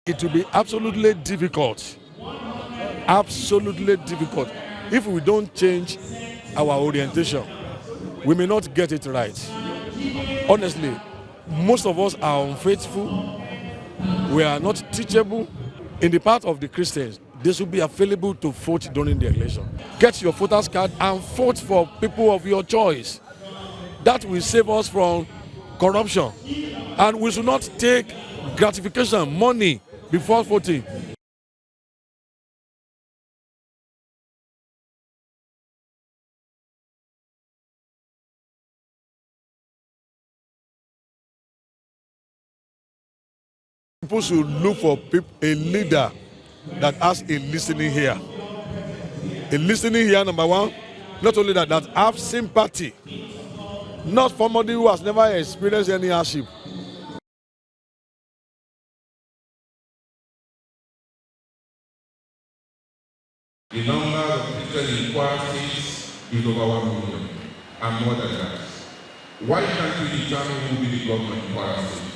It will be absolutely difficult, if we don't change our orientation. We may not get it right. Honestly, most of us are unfaithful. We are not teachable. In the part of the Christians, they should be available to vote during the election. Get your voters card and vote for people of your choice. That will save us from corruption. And we should not take gratification, money, before voting. People should look for a leader that has a listening ear. A listening ear, number one. Not only that, that have sympathy. Not somebody who has never experienced any hardship. The number of Christians in Kwara State is over 1 million and more than that. Why can't we determine who will be the government in Kwara State?